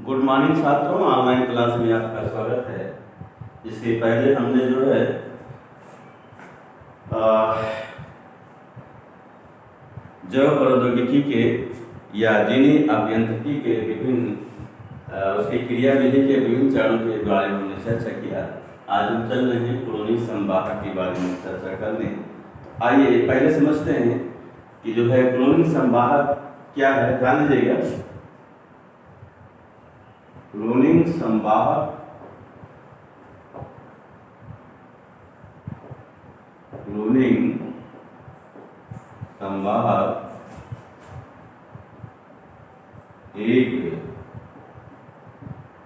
Good morning छात्रों, online class में आपका स्वागत है। इसके पहले हमने जो है जैव प्रौद्योगिकी के या जिनी अभियांत्रिकी के विभिन्न उसकी क्रियाविधि के विभिन्न चरणों के बारे में हमने चर्चा किया। आज हम चल रहे हैं क्लोनिंग संवाहक के बारे में चर्चा करने। आइए पहले समझते हैं कि जो है क्लोनिंग संवाहक क्या है। ध्यान दीजिएगा, क्लोनिंग संवाहक एक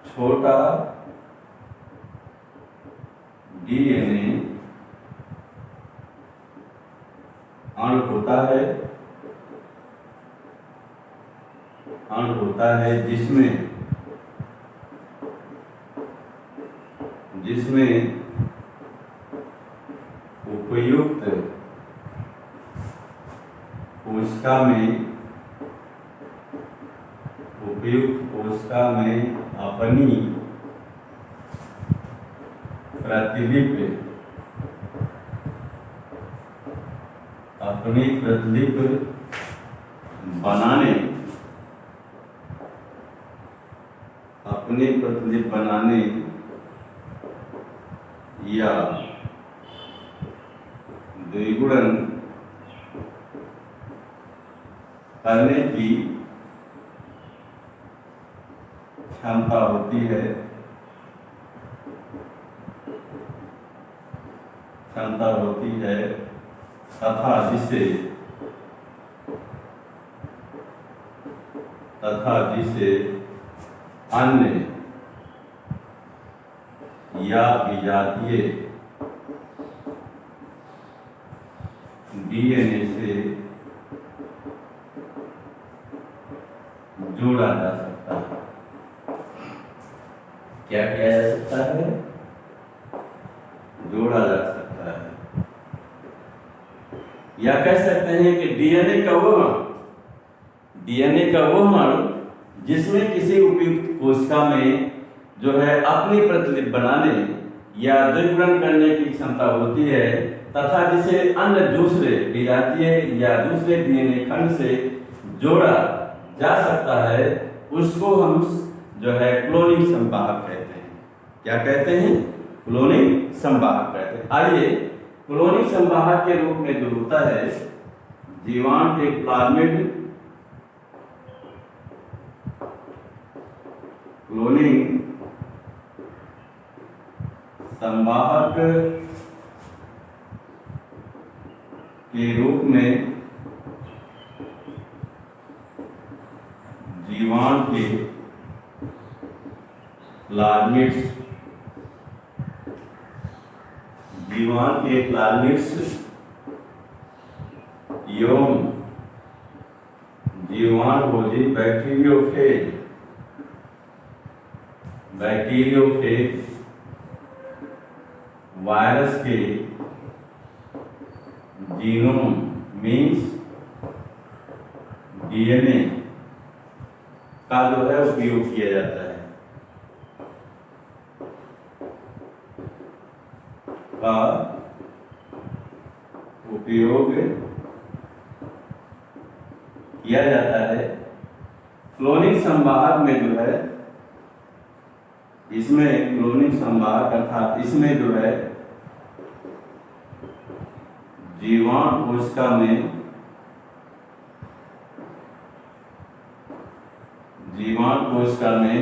छोटा डीएनए अणु होता है जिसमें उपयुक्त कोशिका में अपनी प्रतिलिपि बनाने या द्विगुणन करने की क्षमता होती है तथा जिसे अन्य या विजातीय डीएनए से जोड़ा जा सकता है। क्या किया जा सकता है? जोड़ा जा सकता है। या कह सकते हैं कि डीएनए का वो अणु जिसमें किसी उपयुक्त कोशिका में जो है अपनी प्रतिलिपि बनाने या द्विगुणन करने की क्षमता होती है तथा जिसे अन्य दूसरे विजातीय या दूसरे डीएनए खंड से जोड़ा जा सकता है, उसको हम जो है क्लोनिंग संवाहक कहते हैं। क्या कहते हैं? क्लोनिंग संवाहक कहते हैं। आइए क्लोनिंग संवाहक के रूप में जो होता है जीवाणु के प्लाज्मिड क्लोनिंग संवाहक के रूप में जीवाणु के प्लाज्मिड्स एवं जीवाणुभोजी बैक्टीरियोफेज वायरस के जीनोम मीन्स डीएनए का जो है उपयोग किया जाता है। क्लोनिंग संवाहक में जो है इसमें क्लोनिंग संवाहक अर्थात इसमें जो है जीवाणु कोशिका में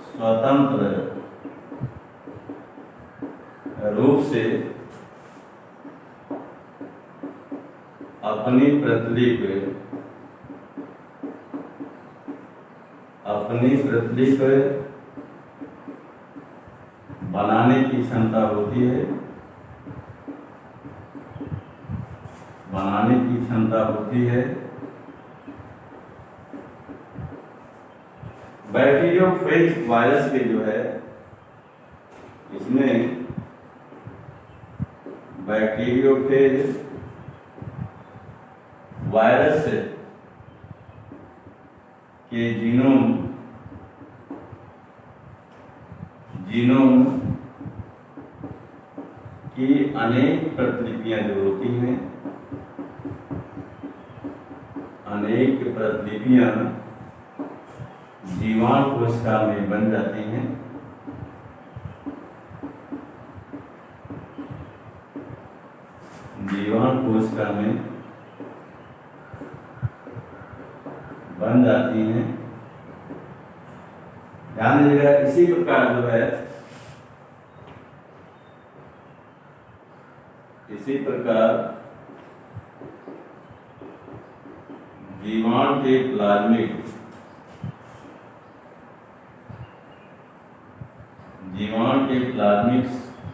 स्वतंत्र रूप से अपनी प्रतिलिपि बनाने की क्षमता होती है। बैक्टीरियोफेज वायरस के जो है इसमें बैक्टीरियोफेज वायरस के जीनोम की अनेक प्रतिलिपियां जो होती हैं, अनेक प्रतिलिपियां जीवाणु कोशिका में बन जाती हैं। जीवाणु कोशिका में बन जाती हैं। ध्यान दीजिएगा, इसी प्रकार जो है, इसी प्रकार जीवाणु के प्लाज्मिड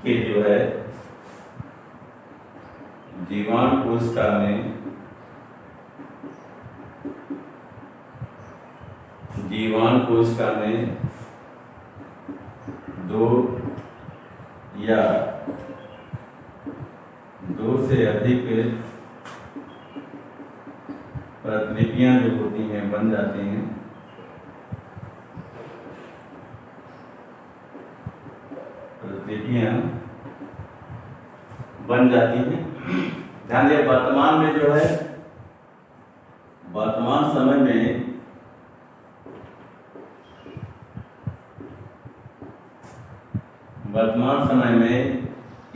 के जो है जीवाणु कोशिका में दो या दो से अधिक प्रतिलिपियां जो होती हैं बन जाती हैं। प्रतिलिपियां बन जाती हैं। ध्यान दिया, वर्तमान में जो है, वर्तमान समय में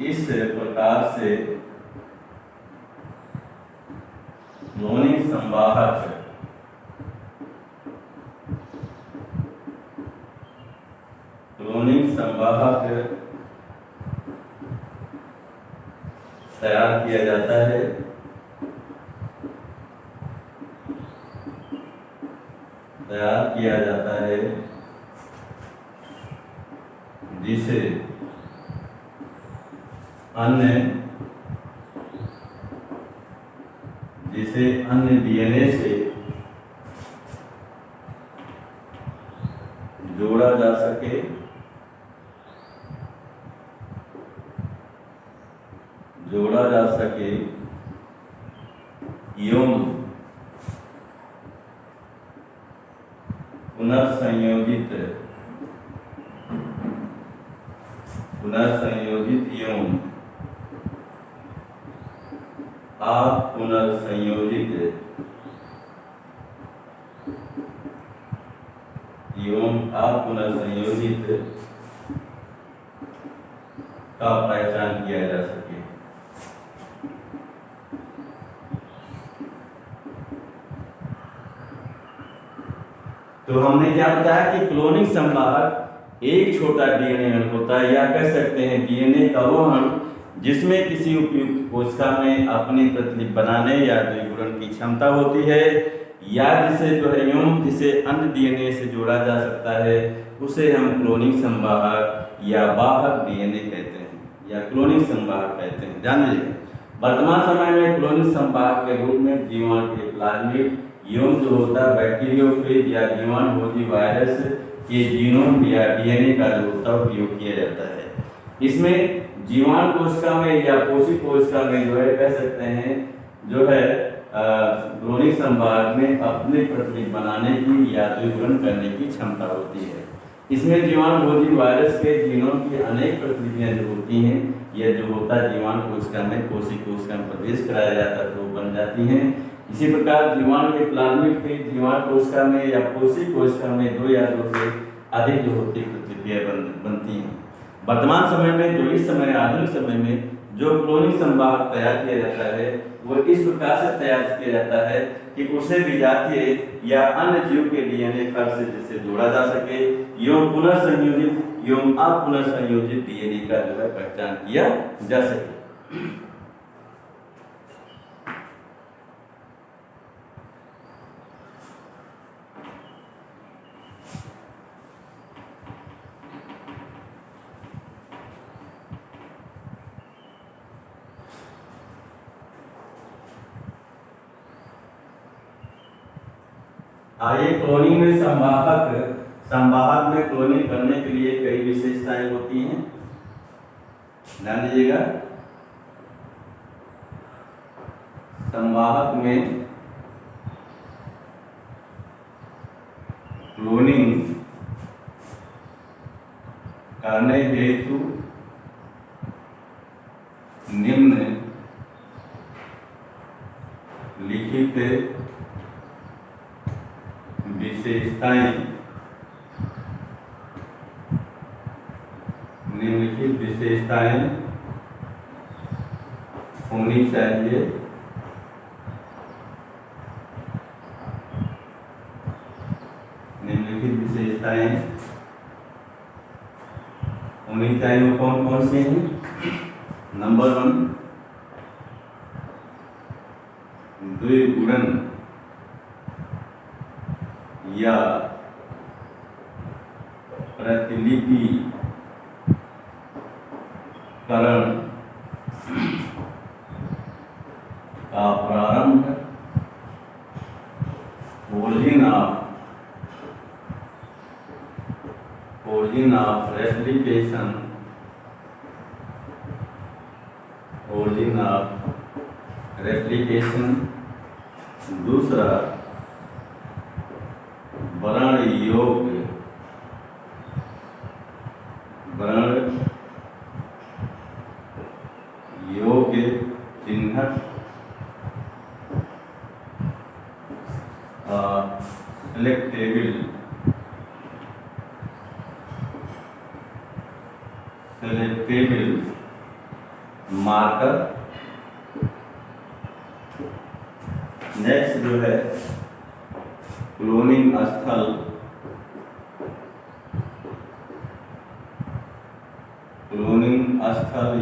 इस प्रकार से क्लोनिंग संवाहक तैयार किया जाता है। जिसे अन्य डीएनए से जोड़ा जा सके, एवं पुनर्संयोजित एवं अपुनर्संयोजित का पहचान किया जा सके। तो हमने क्या बताया कि क्लोनिंग संवाहक एक छोटा डीएनए अणु होता है, या कह सकते हैं डीएनए का वो अणु जिसमें किसी उपयुक्त कोशिका में अपनी प्रतिलिपि बनाने या द्विगुणन की क्षमता होती है, या जिसे जो है जिसे अन्य डीएनए से जोड़ा जा सकता है, उसे हम क्लोनिंग संवाहक या वाहक डीएनए कहते हैं, या क्लोनिंग संवाहक कहते हैं। ध्यान दीजिए, वर्तमान समय में क्लोनिंग संवाहक के रूप में जीवाणु के प्लाज्मिड एवं जो होता है बैक्टीरियोफेज या जीवाणुरोधी वायरस के जीनोम या डीएनए का जो होता है उपयोग किया जाता है। इसमें जीवाणु कोशिका में या कोशिका कोशिका में जो है कह सकते हैं जो है क्लोनिंग संवाहक में अपनी प्रतिलिपि बनाने की या द्विगुणन करने की क्षमता होती है। इसमें जीवाणुरोधी वायरस के जीनोम की अनेक प्रतिलिपियां जो होती हैं, यह जो होता है जीवाणु कोशिका में कोशिका में प्रवेश कराया जाता है तो बन जाती हैं। इसी प्रकार जीवाणु के प्लाज्मिड के जीवाणु कोशिका में या कोशिका में दो या दो से अधिक जो होती प्रतिलिपियां बनती हैं। वर्तमान समय में जो इस समय आधुनिक समय में जो क्लोनिंग संवाहक तैयार किया जाता है, वो इस प्रकार से तैयार किया जाता है कि उसे विजातीय या अन्य जीव के डीएनए खंड से जिससे जोड़ा जा सके, एवं पुनर्संयोजित एवं अपुनर्संयोजित डीएनए का जो है पहचान किया जा सके। आइए, क्लोनिंग में संवाहक में क्लोनिंग करने के लिए कई विशेषताएं होती हैं। ध्यान दीजिएगा, संवाहक में क्लोनिंग करने हेतु निम्न लिखित विशेषताएं निम्नलिखित विशेषताएं होनी चाहिए। निम्नलिखित विशेषताएं होनी चाहिए। वो कौन कौन से हैं? नंबर 1, द्विगुणन या प्रतिलिपिकरण का प्रारंभ origin of replication। दूसरा, वर्ण योग्य चिन्हक सेलेक्टेबल मार्कर। नेक्स्ट जो है क्लोनिंग स्थल,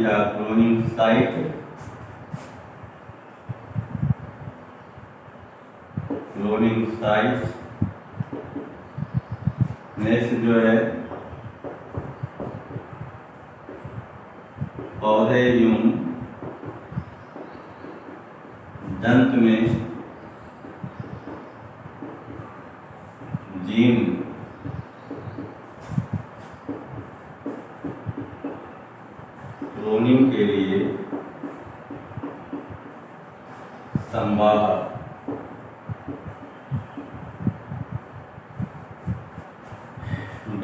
या क्लोनिंग साइट। नेक्स्ट जो है पौधे एवं जंतु में जीन क्लोनिंग के लिए संवाहक।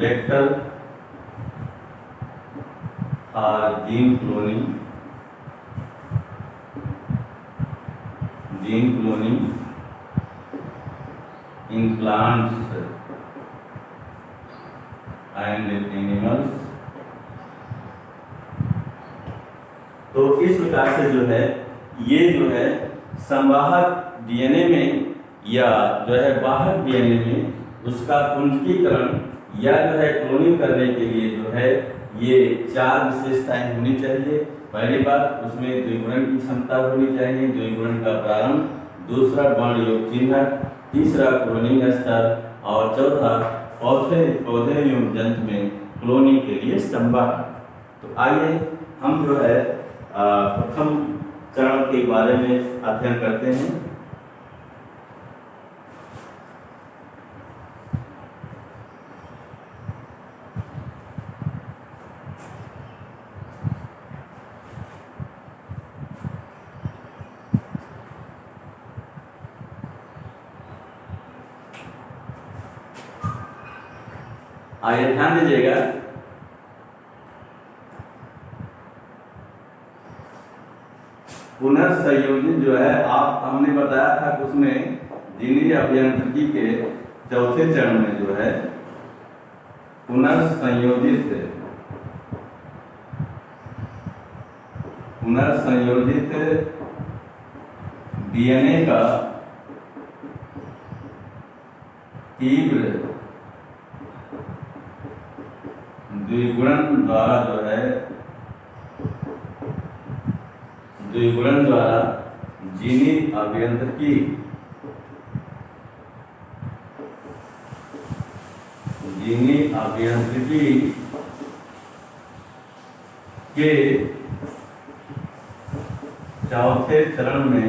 वेक्टर और gene cloning in plants and animals। तो इस प्रकार से जो है ये जो है संवाहक डीएनए में या जो है वाहक डीएनए में उसका कुंतकीकरण या जो है क्लोनिंग करने के लिए जो है ये 4 विशेषताएं होनी चाहिए। पहली बात, उसमें द्विगुणन की क्षमता होनी चाहिए, द्विगुणन का प्रारंभ। दूसरा, वर्ण योग चिन्हक। तीसरा, क्लोनिंग स्तर। और चौथा, पौधे एवं जंतु में क्लोनिंग के लिए संवाहक। तो आइए हम जो है प्रथम चरण के बारे में अध्ययन करते हैं। आइए ध्यान दीजिएगा, पुनर्संयोजन जो है हमने बताया था कि उसमें जीनी अभियांत्रिकी के चौथे चरण में जो है पुनर्संयोजित डीएनए का तीव्र द्विगुणन द्वारा जीनी अभियांत्रिकी के चौथे चरण में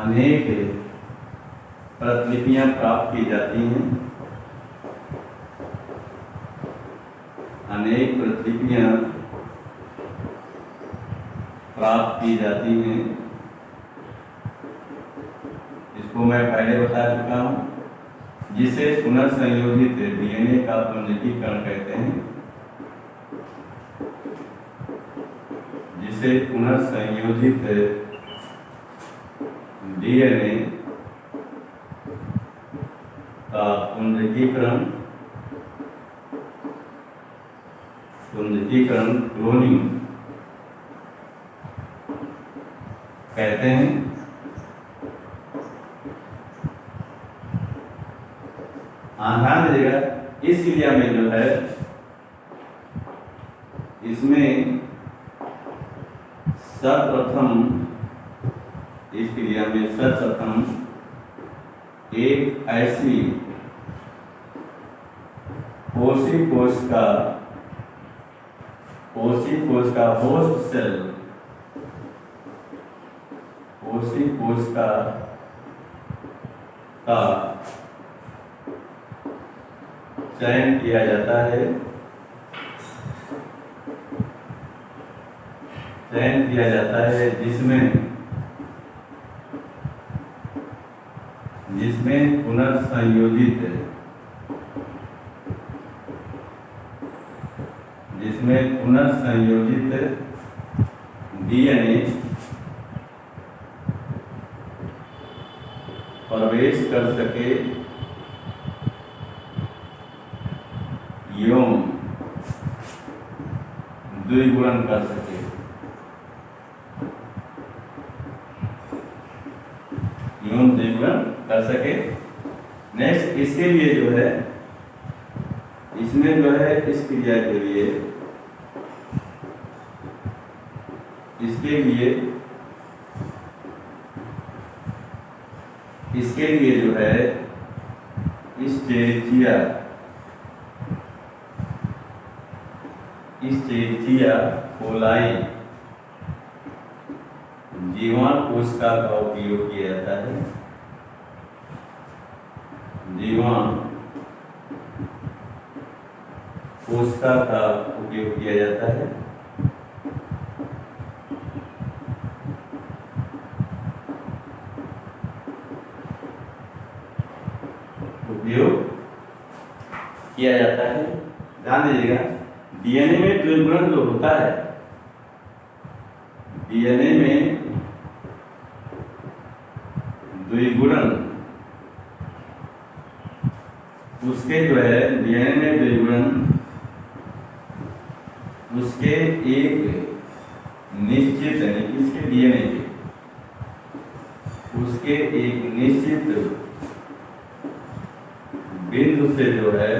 अनेक प्रतिलिपियां प्राप्त की जाती हैं। अनेक प्रतिलिपियां प्राप्त की जाती हैं। इसको मैं पहले बता चुका हूं, जिसे पुनर्संयोजित डीएनए का पुनरीकरण कहते हैं। जिसे पुनर्संयोजित डीएनए का पुनरीकरण क्लोनिंग कहते हैं। ध्यान दीजिएगा, इस क्रिया में जो है, इसमें सर्वप्रथम इस क्रिया में सर्वप्रथम एक ऐसी कोशिकोष का होस्ट सेल, कोशिकोष का चयन किया जाता है, जिसमें पुनर्संयोजित डीएनए प्रवेश कर सके एवं द्विगुणन कर सके। नेक्स्ट, इसके लिए जो है, इसमें जो है, इस क्रिया के लिए, इसके लिए जो है, इस्चेरिचिया कोलाई जीवाणु कोशिका का उपयोग किया जाता है। जीवाणु कोशिका का उपयोग किया जाता है। ध्यान दीजिएगा, डीएनए में द्विगुणन जो होता है, डीएनए में द्विगुणन, उसके जो है, डीएनए में द्विगुणन उसके एक निश्चित, इसके डीएनए के उसके एक निश्चित बिंदु से जो है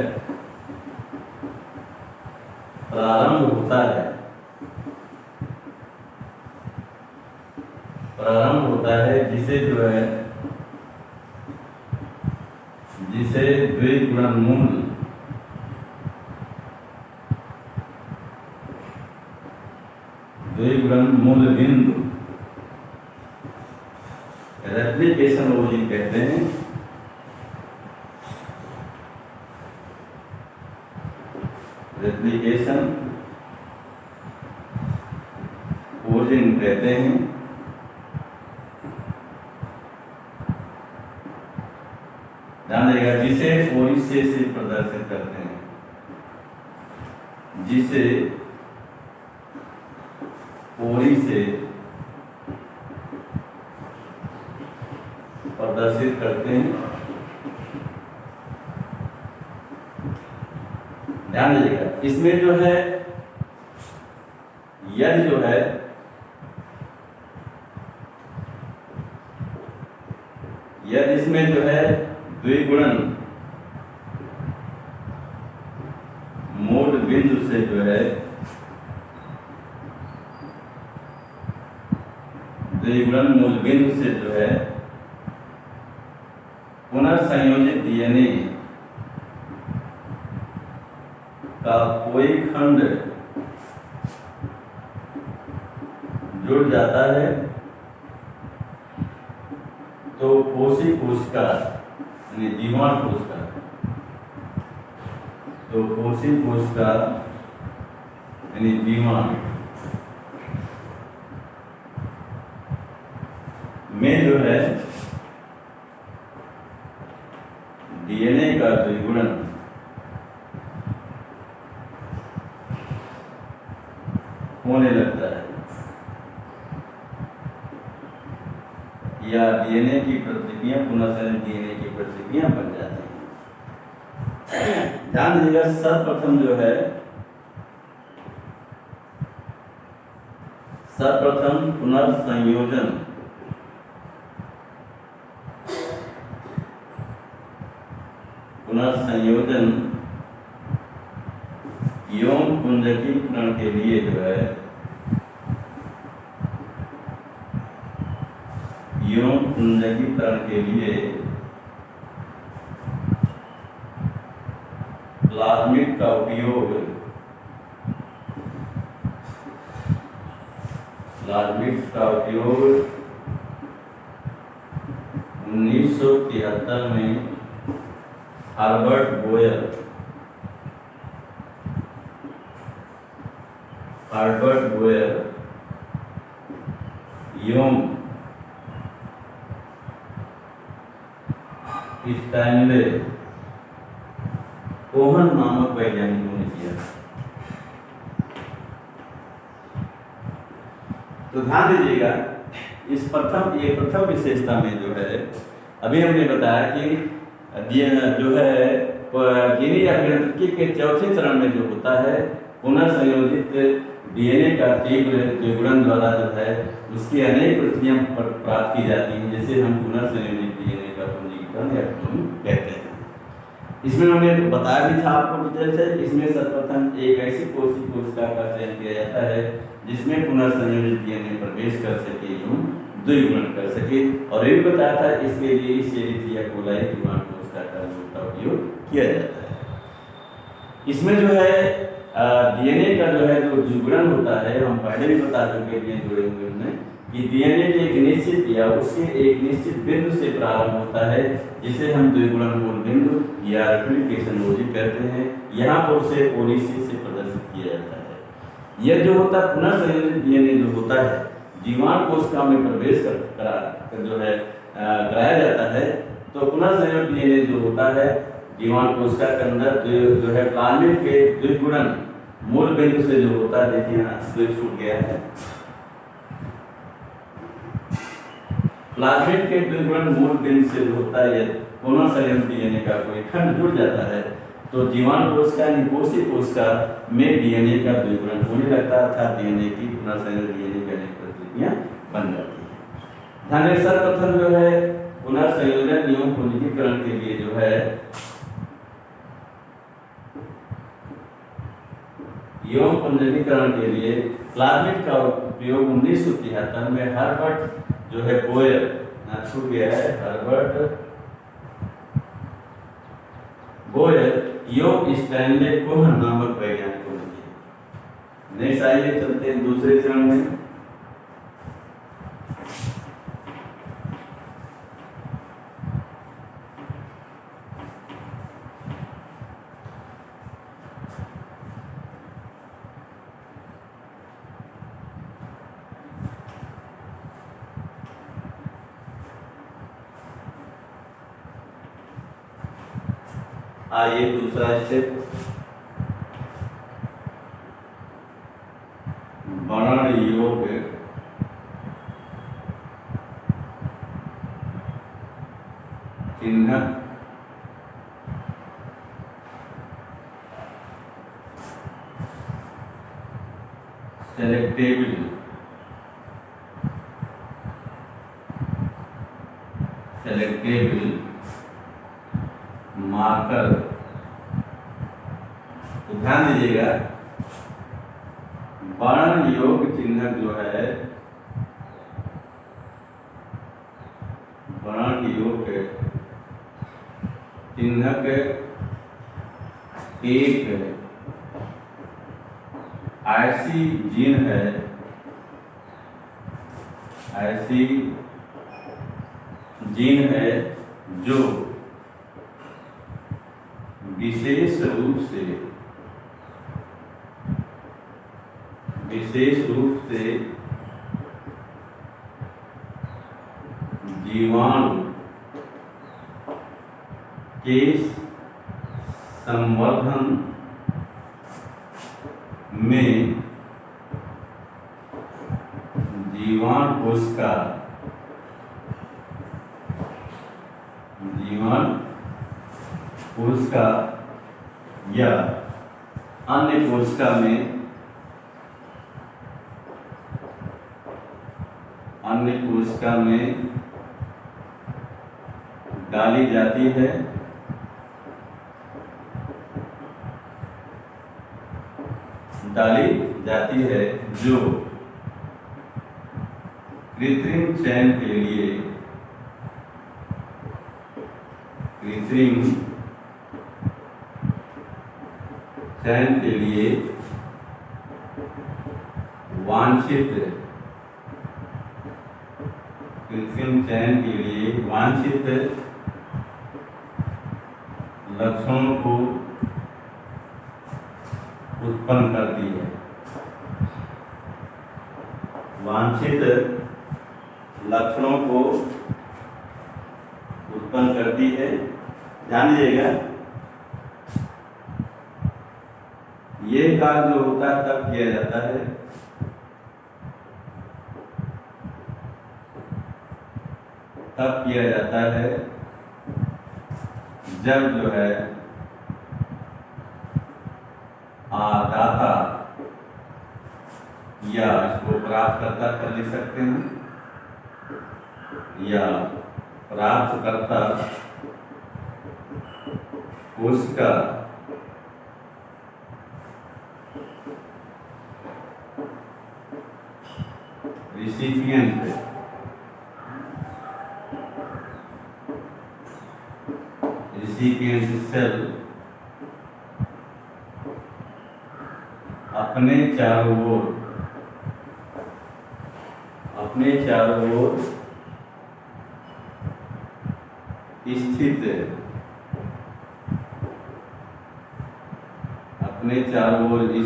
प्रारंभ होता है, जिसे जो है, जिसे द्विगुणन मूल बिंदु रेप्लिकेशन ओरिजिन कहते हैं। रेप्लिकेशन ओरिजिन कहते हैं। ध्यान देगा, जिसे ओरी से प्रदर्शित करते हैं, जिसे ओरी से प्रदर्शित करते हैं। ध्यान दीजिएगा, इसमें जो है, यदि जो है, यदि इसमें जो है द्विगुणन मूल बिंदु से जो है, द्विगुणन मूल बिंदु से जो है पुनर्संयोजित डीएनए का कोई खंड जुड़ जाता है, तो कोशिका यानी जीवाणु कोशिका, तो कोशिका यानी जीवाणु जो है डीएनए का द्विगुणन होने लगता है या डीएनए की प्रतिलिपियां पुनः डीएनए की प्रतिलिपियां बन जाती हैं। ध्यान दीजिएगा, सर्वप्रथम जो है सर्वप्रथम पुनर्संयोजन यौन कुंजकीकरण के लिए जो है यौन कुंजकीकरण के लिए प्लाज्मिड का उपयोग 1973 में हर्बर्ट बोयर यौन स्टैनले कोहन नामक वैज्ञानिकों ने किया। तो ध्यान दीजिएगा, इस प्रथम विशेषता में जो है अभी हमने बताया कि जो है जीनी अभियांत्रिकी के चौथे चरण में जो होता है पुनर्संयोजित डीएनए का तीव्र द्विगुणन द्वारा जो है उसकी अनेक प्रतियां प्राप्त की जाती हैं, जिसे हम पुनर्संयोजित डीएनए का पुंजीकरण या क्लोन कहते हैं। इसमें हमने बताया भी था आपको डिटेल से, इसमें सर्वप्रथम एक ऐसी कोशिका का चयन किया जाता है जिसमें पुनर्संयोजित डीएनए प्रवेश कर सके एवं द्विगुणन कर सके, और ये भी बताया था इसके लिए शेरिथिया कोलाई जीवाणु कोशिका का उपयोग किया जाता है। इसमें जो है डीएनए का जो है जो द्विगुणन होता है, हम पहले भी बता चुके हैं जुड़े हुए में कि डीएनए के एक निश्चित या उसके एक निश्चित बिंदु से प्रारंभ होता है जिसे हम द्विगुणन मूल बिंदु या रेप्लिकेशन लॉजिक कहते हैं। यहाँ पर उसे ओरिसी से प्रदर्शित किया जाता है। यह जो होता है पुनर्संयोजित डीएनए जो होता है जीवाणु कोशिका में प्रवेश जो है कराया जाता है। तो पुनर्संयोजित डीएनए जो होता है जीवाणु कोशिका के अंदर जो है प्लाज्मिड के द्विगुणन मूल बिंदु से जो होता है, देखिए यहाँ स्विच छूट गया है, प्लाज्मिड के द्विगुणन मूल बिंदु से जो होता है पुनर्संयोजित डीएनए का कोई खंड जुड़ जाता है तो जीवाणु कोशिका निकोसित कोशिका में डीएनए का द्विगुणन होने लगता है, अर्थात डीएनए की पुनर्संयोजित डीएनए की अनेक प्रतिलिपियां बन जाती हैं। ध्यान रखिए, सर्वप्रथम जो है पुनर्संयोजन यौन कुंजकीकरण के लिए जो है यौन कुंजकीकरण के लिए प्लाज्मिड का उपयोग 1973 में हर्बर्ट जो है बोयर छूट गया है, हर्बर्ट बोयर यौन स्टैनले कोहन नामक वैज्ञानिकों ने किया। नेक्स्ट आइए चलते हैं दूसरे चरण में। आइए दूसरा स्टेप, वर्णन योग्य चिन्हक सेलेक्टेबल मार्कर। तो ध्यान दीजिएगा, वर्णन योग्य चिन्हक जो है वर्णन योग्य चिन्हक एक ऐसी जीन है जो विशेष रूप से जीवाणु के संवर्धन में जीवाणु कोशिका या अन्य कोशिका में डाली जाती है जो कृत्रिम चयन के लिए वांछित लक्षणों को उत्पन्न करती है। वांछित लक्षणों को उत्पन्न करती है। ध्यान दीजिएगा, ये कार्य जो होता है तब किया जाता है जब जो है दाता या इसको प्राप्तकर्ता कर ले सकते हैं या प्राप्तकर्ता कोशिका रिसिपिएंट सेल अपने चारों ओर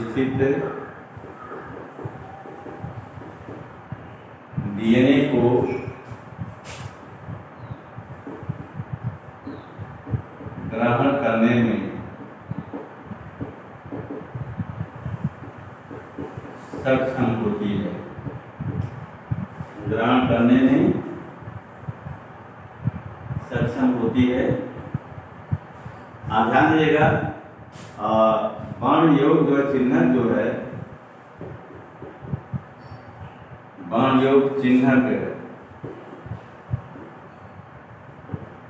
स्थित डीएनए को ग्रहण करने में सक्षम होती है। ध्यान दीजिएगा, बाण योग जो चिन्हक जो है, बाण योग चिन्हक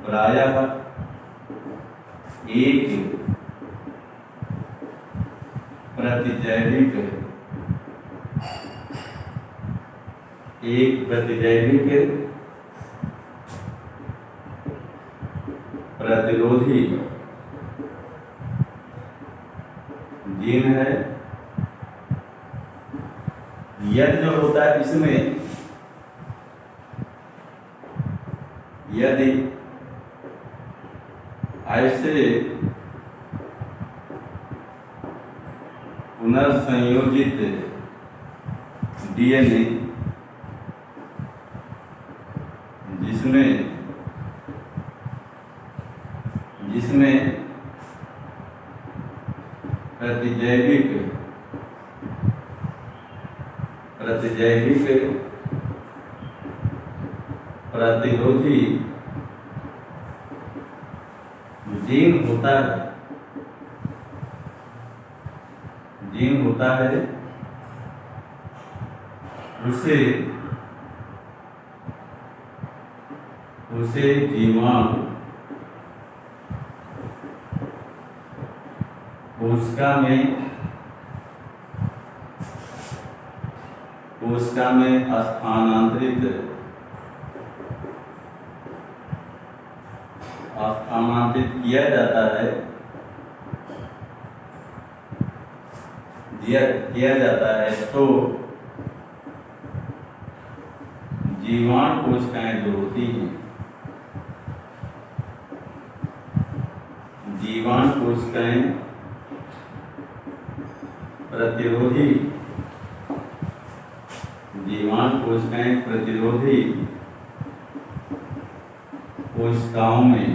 प्रायः एक प्रतिजैविक प्रतिरोधी जीन है। यदि जो होता है इसमें यदि ऐसे पुनर्संयोजित डीएनए जिसमें प्रतिजैविक प्रतिरोधी जीन होता है उसे जीवाणु कोशिका में स्थानांतरित किया जाता है तो जीवाणु कोशिकाएं जो होती हैं, जीवाणु कोशिकाएं प्रतिरोधी कोशिकाओं में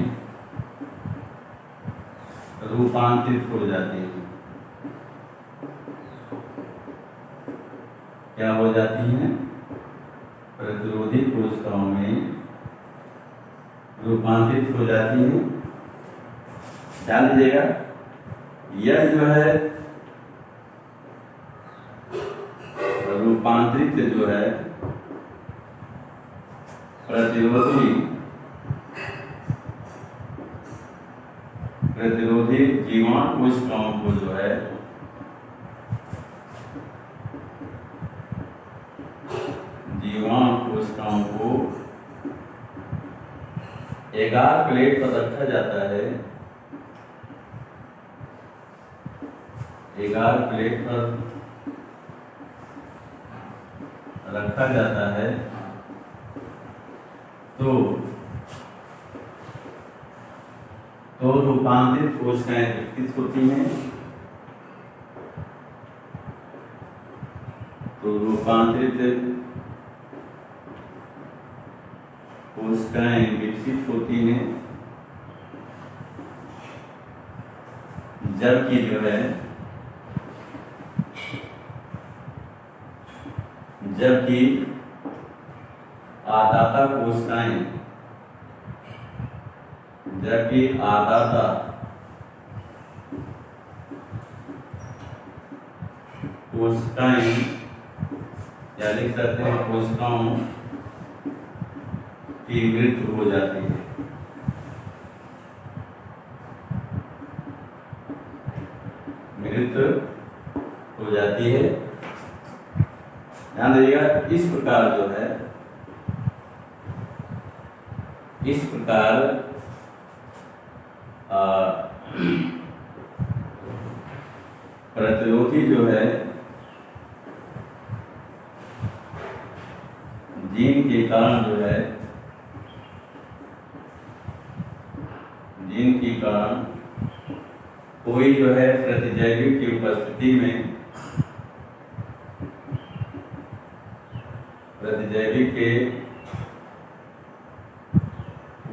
रूपांतरित हो जाती हैं। क्या हो जाती हैं? प्रतिरोधी कोशिकाओं में रूपांतरित हो जाती हैं। ध्यान दीजिएगा, यह जो है रूपांतरित जो है प्रतिरोधी जीवाणु कोशिकाओं को जो है जीवाणु कोशिकाओं को एगार प्लेट पर रखा जाता है। एगार प्लेट पर रखा जाता है तो रूपांतरित कोशिकाएं विकसित होती हैं। तो रूपांतरित कोशिकाएं विकसित होती हैं, जबकि जो है आदाता कोशिकाएं या लिख सकते हैं कोशिकाओं की मृत्यु हो जाती है। मृत्यु हो जाती है। ध्यान दीजिएगा, इस प्रकार प्रतिरोधी जो है जीन के कारण कोई जो है प्रतिजैविक की उपस्थिति में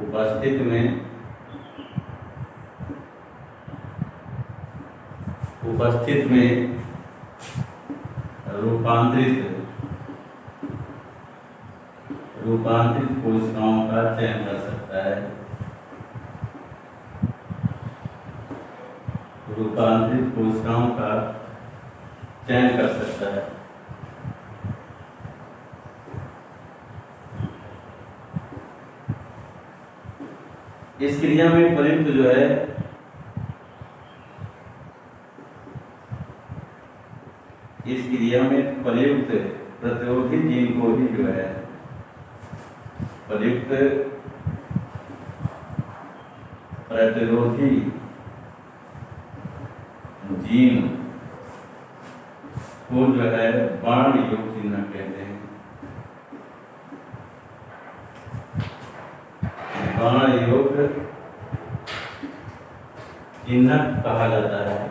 उपस्थित में रूपांतरित कोशिकाओं का चयन कर सकता है। रूपांतरित कोशिकाओं का चयन कर सकता है। इस क्रिया में प्रयुक्त जो है प्रतिरोधी जीन को ही जो है प्रतिरोधी जीन को जो है बाण योग चिन्ह कहते हैं। बाण योग चिन्ह कहा जाता है।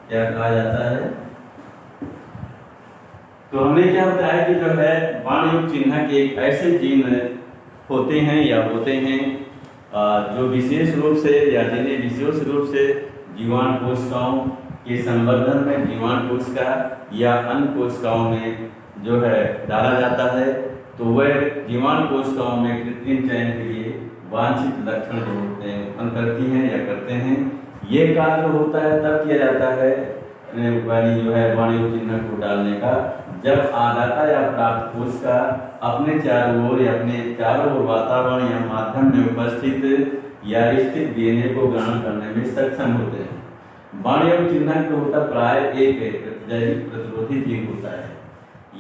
क्या कहा जाता है? तो हमने क्या बताया कि जो है बाण योग चिन्ह के एक ऐसे जीन होते हैं जो विशेष रूप से या जिन्हें विशेष रूप से जीवाणु कोशिकाओं के संवर्धन में जीवाणु कोशिका या अन्य कोशिकाओं में जो है डाला जाता है। तो वह जीवाणु कोशिकाओं में कृत्रिम चयन के लिए वांछित लक्षण जो होते हैं उत्पन्न करती हैं या करते हैं। ये कार्य होता है तब किया जाता है जो है बाण योग चिन्ह को डालने का, जब आदाता या प्राप्त कोशिका अपने चारों ओर वातावरण या माध्यम में उपस्थित या स्थित डीएनए को ग्रहण करने में सक्षम होते हैं। बाण योग चिन्ह जो होता प्राय एक जैविक प्रतिरोधी जीन होता है।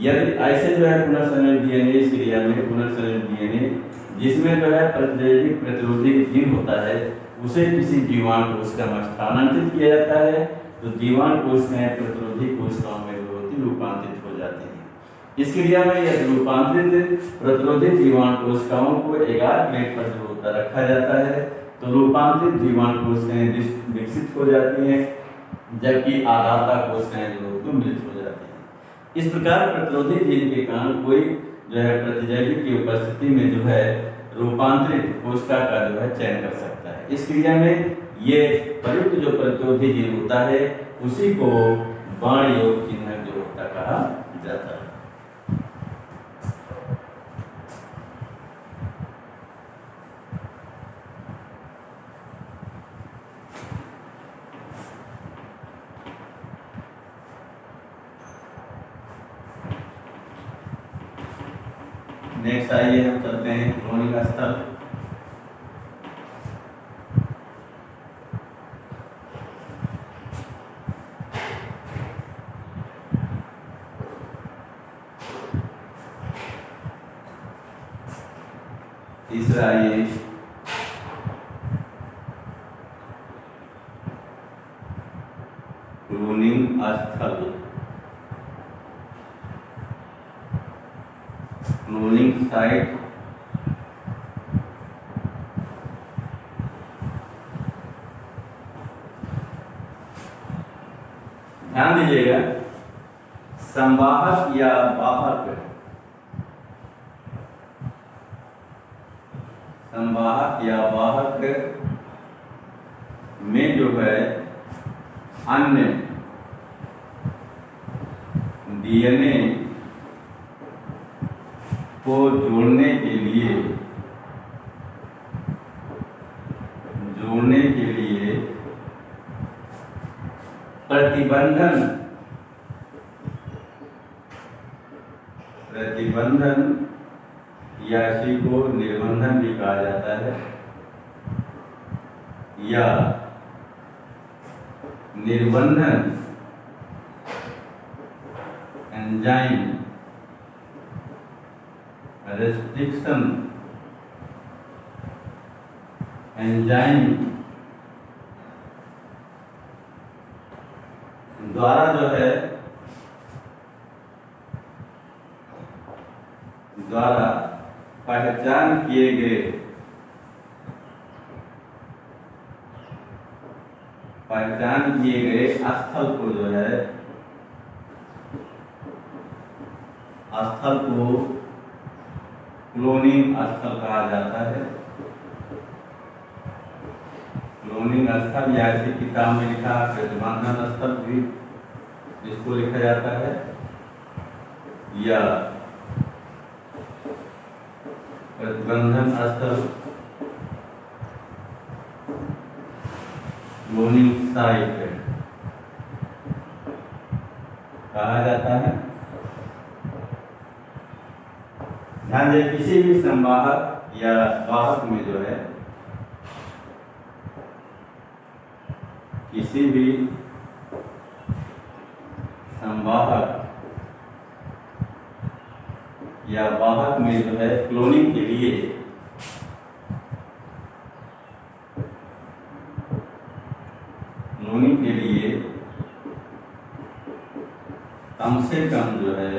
यदि ऐसे जो है पुनर्संयोजित डीएनए इस क्रिया में पुनर्संयोजित डीएनए जिसमें जो है प्रतिजैविक प्रतिरोधी जीन होता है उसे किसी जीवाणु कोशिका में स्थानांतरित किया जाता है। तो जीवाणु कोशिकाएं प्रतिरोधी कोशिकाओं में रूपांतरित हो जाती हैं। इस क्रिया में यदि रूपांतरित प्रतिरोधी जीवाणु कोशिकाओं को एगार प्लेट पर जो होता रखा जाता है तो रूपांतरित जीवाणु कोशिकाएं विकसित हो जाती हैं, जबकि आदाता कोशिकाएं जो मृत हो जाती हैं। इस प्रकार प्रतिरोधी जीन के कारण कोई जो है प्रतिजैवी की उपस्थिति में जो है रूपांतरित कोशिका का जो है चयन कर सकता है। इस क्रिया में ये प्रयुक्त जो प्रतिरोधी जीव होता है उसी को बाण योग चिन्हक जो होता कहा जाता है। नेक्स्ट आइए हम चलते हैं क्लोनिंग स्थल। तीसरा आइए क्लोनिंग स्थल, क्लोनिंग साइट। ध्यान दीजिएगा, संवाहक या वाहक, संवाहक या वाहक में जो है अन्य डीएनए को जोड़ने के लिए प्रतिबंधन या इसी को निर्बंधन भी कहा जाता है, या निर्बंधन एंजाइम रेस्ट्रिक्शन एंजाइम द्वारा जो है पहचान किए गए स्थल को जो है स्थल को क्लोनिंग स्थल कहा जाता है। क्लोनिंग स्थल या इसी किताब में लिखा प्रतिबंधन स्थल भी जिसको लिखा जाता है, या प्रतिबंधन स्थल क्लोनिंग साइट कहा जाता है। ध्यान दें, किसी भी संवाहक या वाहक में जो है किसी भी संवाहक या वाहक में जो है क्लोनिंग के लिए कम से कम जो है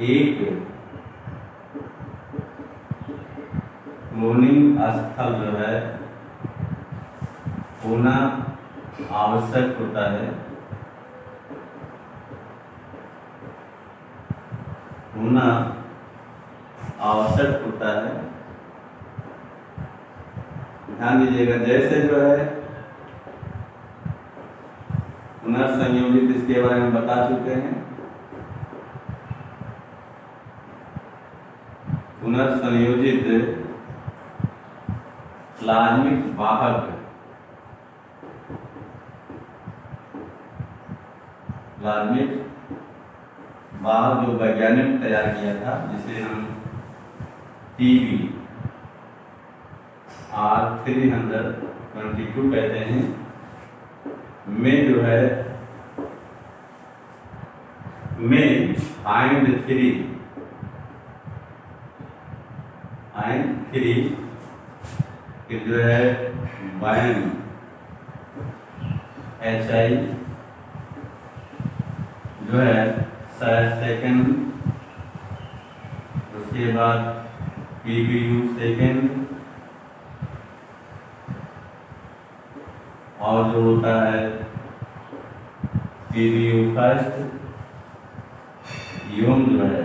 एक क्लोनिंग स्थल जो है होना आवश्यक होता है, ध्यान दीजिएगा। जैसे जो है पुनर्संयोजित, इसके बारे में बता चुके हैं। पुनर्संयोजित प्लाज्मिक वाहक, जो वैज्ञानिक ने तैयार किया था, जिसे हम TB R322 कहते हैं, में जो है में फाइंड 3 कि जो है बायन HI जो है सेकेंड, उसके बाद PBU सेकेंड, और जो होता है PbU फर्स्ट, यूम जो है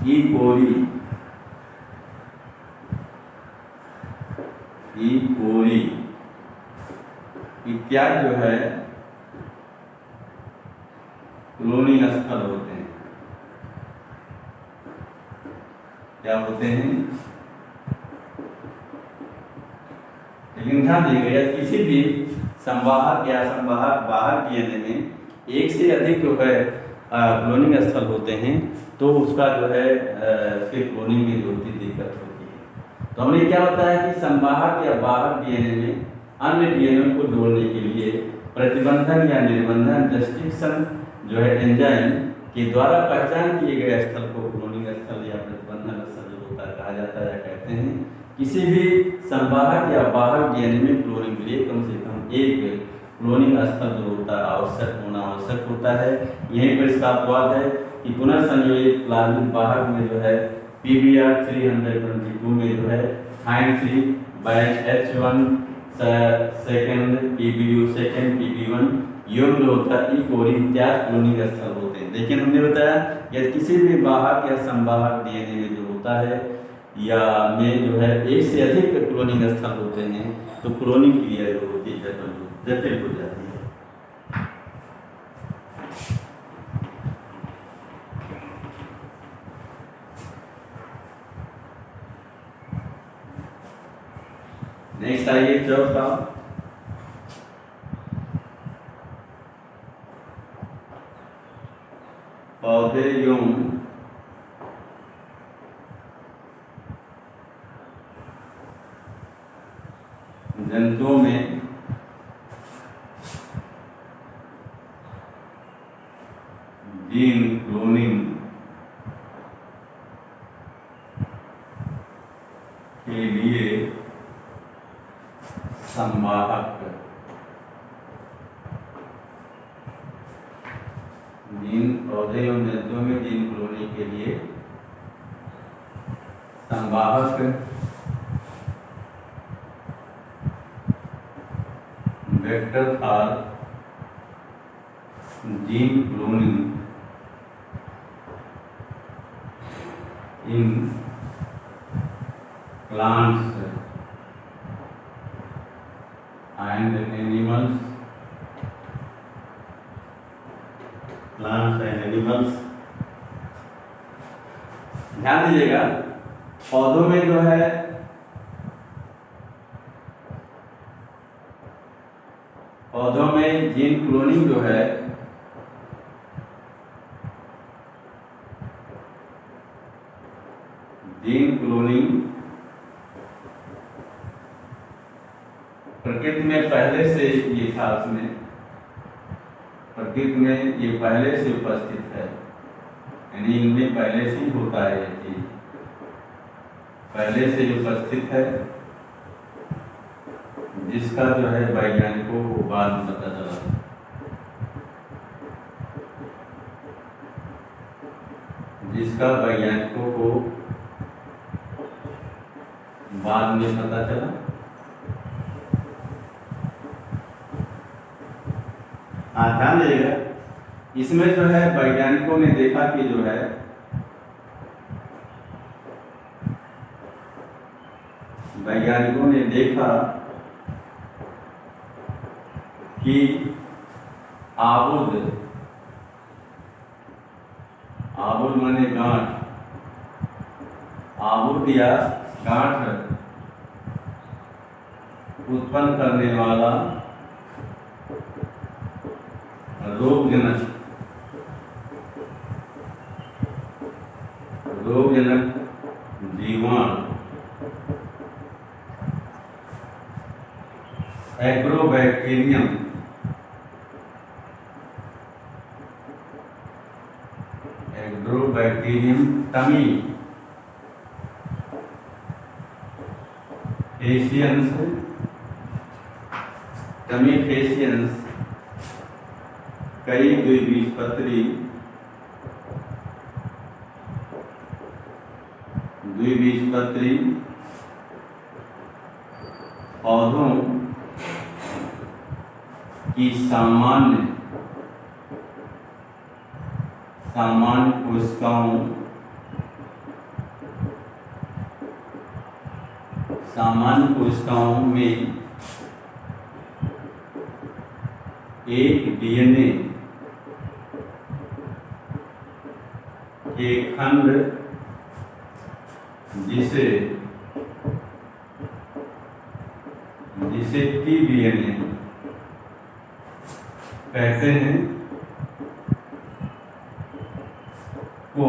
ई कोरी इत्यादि जो है क्लोनिंग स्थल होते हैं। क्या होते हैं? लेकिन ध्यान दीजिएगा, किसी भी संवाहक या संवाहक वाहक डीएनए में एक से अधिक जो है क्लोनिंग स्थल होते हैं, तो उसका जो है फिर क्लोनिंग में जो होती दिक्कत होती है। तो हमने क्या बताया कि संवाहक या वाहक डीएनए में अन्य डीएनए को जोड़ने के लिए प्रतिबंधन या निर्बंधन रेस्ट्रिक्शन जो है एंजाइम के द्वारा पहचान किए गए स्थल को क्लोनिंग स्थल या प्रतिबंधन स्थल जो होता है कहा जाता है या कहते हैं। किसी भी संवाहक या वाहक डीएनए में क्लोनिंग के लिए कम से कम एक क्लोनिंग स्थल जो होता है आवश्यक होता है। यहीं पर इसका अपवाद है कि पुनर्संयोजित प्लाज्मिक वाहक में जो है PBR 322 में जो है थाइन 3 batch H1 second PBU second PB1 योग जो होता है ई कोरी इत्यादि क्लोनिंग स्थल होते हैं। लेकिन हमने बताया कि किसी भी वाहक या संवाहक डीएनए में जो होता है या में जो है एक से अधिक क्लोनिंग स्थल होते हैं, तो क्लोनिंग क्रिया जो होती है जटिल हो जाती है। नेक्स्ट आइए चौथा, पौधे एवं जंतुओं में जीन क्लोनिंग के लिए संवाहक जीन पौधे एवं जंतुओं में जीन क्लोनिंग के लिए संवाहक vector for gene cloning in plants and animals ध्यान दीजिएगा, पौधों में जो है पौधों में जीन क्लोनिंग जो है जीन क्लोनिंग प्रकृति में पहले से ये था, उसमें प्रकृति में ये पहले से उपस्थित है, यानी इनमें पहले से ही होता है, ये चीज पहले से उपस्थित है, जिसका जो है वैज्ञानिकों को बाद में पता चला। जिसका वैज्ञानिकों को बाद में पता चला। ध्यान दीजिएगा, इसमें जो है वैज्ञानिकों ने देखा कि जो है वैज्ञानिकों ने देखा कि आबुद माने गांठ, आबुद या गांठ उत्पन्न करने वाला रोगजनक जीवाणु एग्रोबैक्टीरियम टमी फेशियंस कई द्विबीजपत्री पौधों कि सामान्य कोशिकाओं में एक डीएनए के खंड जिसे टीडीएनए कहते हैं को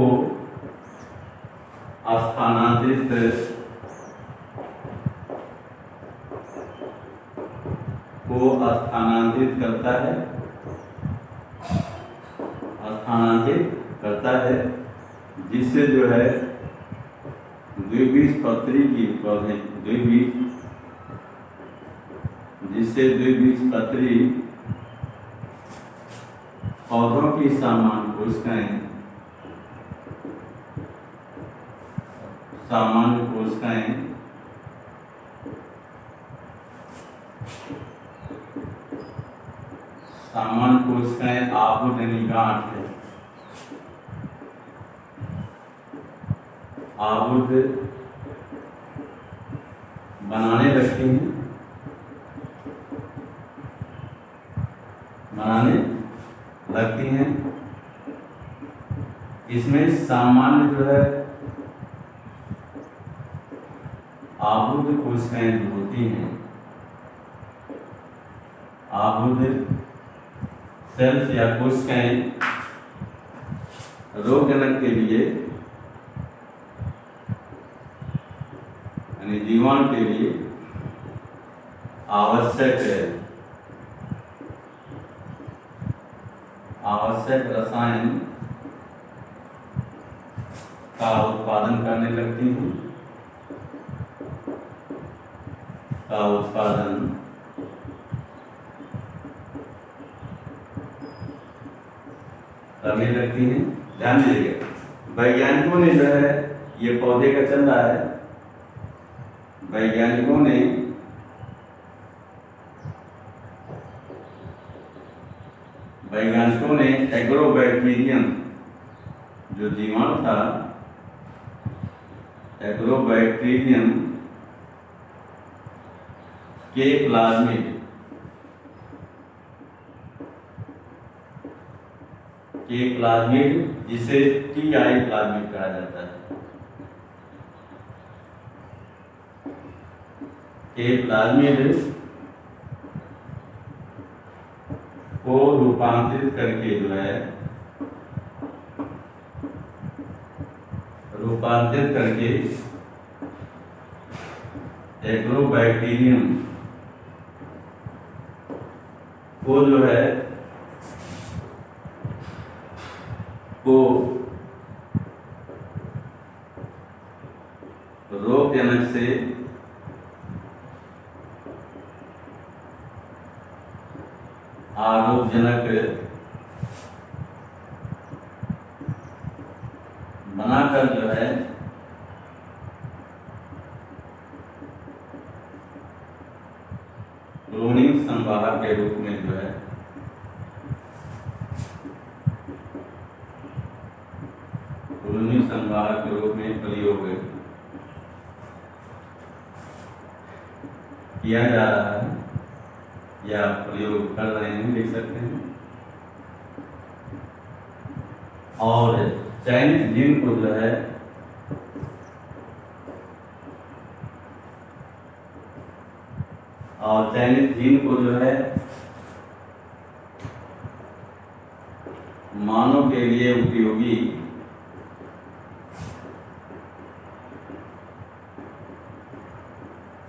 स्थानांतरित करता है जिससे जो है द्विबीजपत्री की पौधे द्विबीजपत्री पौधों की सामान्य कोशिकाएं आबुध यानी गांठ है, आबुध बनाने लगती हैं। इसमें सामान्य जो है आबुध कोशिकाएं जो होती हैं, आबुध सेल्स या कोशिकाएं रोगजनक के लिए यानी जीवाणु के लिए आवश्यक रसायन का उत्पादन करने लगती हैं, ध्यान दीजिएगा। वैज्ञानिकों ने जो है ये पौधे का चल रहा है, वैज्ञानिकों ने एग्रोबैक्टीरियम जो जीवाणु था, एग्रोबैक्टीरियम के प्लाज्मिड जिसे टीआई प्लाज्मिड कहा जाता है, के प्लाज्मिड को रूपांतरित करके जो है एग्रोबैक्टीरियम को जो है रोगजनक से आरोग्यजनक बनाकर जो है क्लोनिंग संवाहक के रूप में जो है प्रयोग किया जा रहा है या प्रयोग कर रहे हैं, लिख सकते हैं। और चयनित जीन को जो है मानव के लिए उपयोगी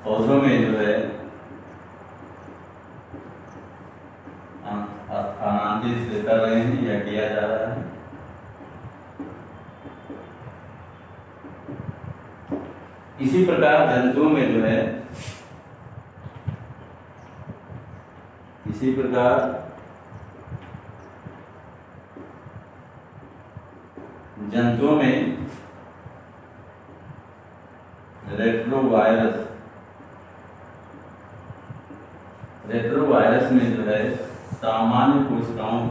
पौधों में जो है स्थानांतरित कर रहे हैं या किया जा रहा है। इसी प्रकार जंतुओं में जो है रेट्रोवायरस में जो है सामान्य कोशिकाओं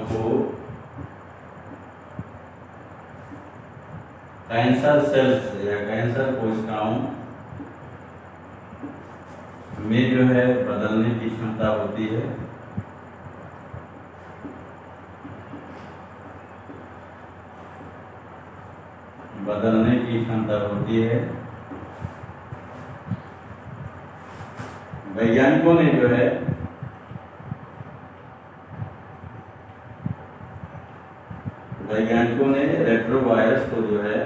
को कैंसर सेल्स या कैंसर कोशिकाओं में जो है बदलने की क्षमता होती है। बदलने की क्षमता होती है। वैज्ञानिकों ने जो है रेट्रोवायरस को जो है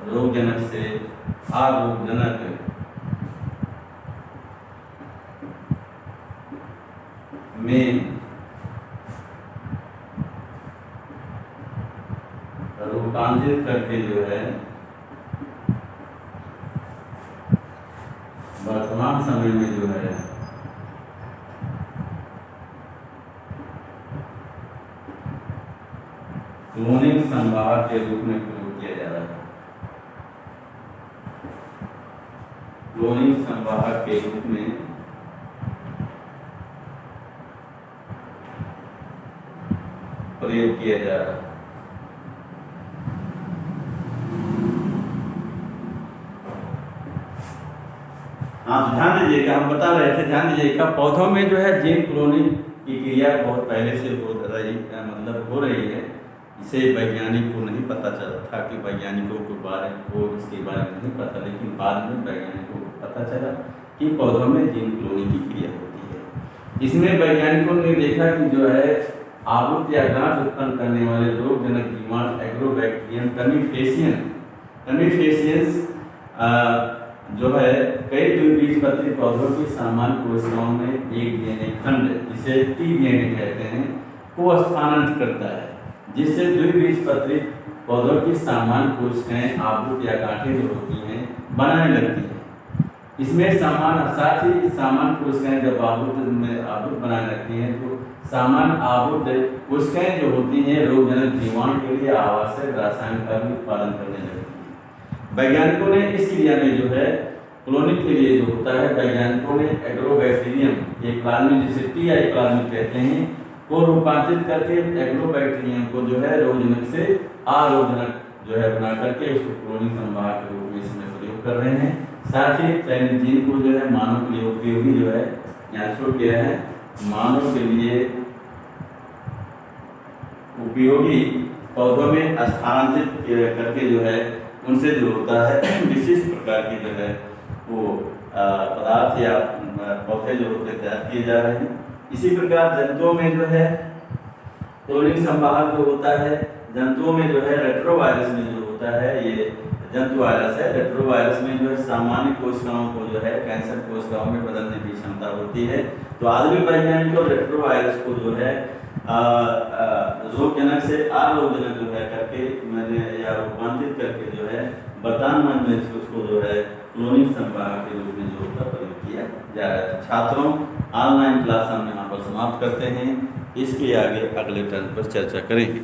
रोगजनक से आरोगजनक में रूपांतरित करके जो है वर्तमान समय में जो है क्लोनिंग संवाहक के रूप में प्रयोग किया जा रहा है। क्लोनिंग संवाहक के रूप में प्रयोग किया जा रहा है। हाँ, ध्यान दीजिएगा, हम बता रहे थे, ध्यान दीजिएगा, पौधों में जो है जीन क्लोनिंग की क्रिया बहुत पहले से हो रही है। इसे वैज्ञानिक को नहीं पता चला था कि वैज्ञानिकों के बारे को इसके बारे में नहीं पता, लेकिन बाद में वैज्ञानिकों को पता चला कि पौधों में जीन क्लोनिंग की क्रिया होती है। इसमें वैज्ञानिकों ने देखा कि जो है आवृत्ति या गांठ उत्पन्न करने वाले रोगजनक जीवाणु एग्रोबैक्टीरियम टमीफेसियंस जो है कई द्विबीजपत्री पौधों की सामान्य कोशिकाओं में एक डीएनए खंड, जिसे टीडीएनए कहते हैं, को स्थानांतरित करता है, जिससे द्विबीजपत्री पौधों की सामान्य कोशिकाएं आवृत्ति या गांठें जो होती हैं बनाने लगती हैं। इसमें साथ ही सामान्य कोशिकाएं जब आवृत्त बनाने लगती हैं तो सामान्य आवृत्त कोशिकाएं जो होती हैं रोगजनक जीवाणु के लिए आवश्यक रसायन का भी उत्पादन करने लगती हैं। वैज्ञानिकों ने इस क्रिया में जो है क्लोनिंग के लिए जो होता है, वैज्ञानिकों ने एग्रोबैक्टीरियम एक प्लाज्मिड, जिसे टीआई प्लाज्मिड कहते हैं, को रूपांतरित करके एग्रोबैक्टीरियम को जो है रोगजनक से आरोगजनक जो है बना करके उसको क्लोनिंग संवाहक के रूप में इसमें प्रयोग कर रहे हैं। साथ ही चयनित जीन को जो है मानव के लिए उपयोगी जो है यहाँ छोड़ गया है, मानव के लिए उपयोगी पौधों में स्थानांतरित करके जो है उनसे जो होता है विशिष्ट प्रकार के जो है वो पदार्थ या पौधे जो होते तैयार किए जा रहे हैं। इसी प्रकार जंतुओं में जो है क्लोनिंग संवाहक जो होता है, जंतुओं में जो है रेट्रोवायरस में जो होता है, ये जंतु वायरस है। रेट्रोवायरस में जो है सामान्य कोशिकाओं को जो है कैंसर कोशिकाओं में बदलने की क्षमता होती है। तो आधुनिक वैज्ञानिकों रेट्रोवायरस को जो है रोगजनक से आरोगजनक जो है करके या रूपांतरित करके जो है वर्तमान में उसको जो है क्लोनिंग संवाहक के रूप में जो होता प्रयोग किया जा रहा है। छात्रों, ऑनलाइन क्लास हम यहाँ पर समाप्त करते हैं, इसके आगे अगले टर्न पर चर्चा करेंगे।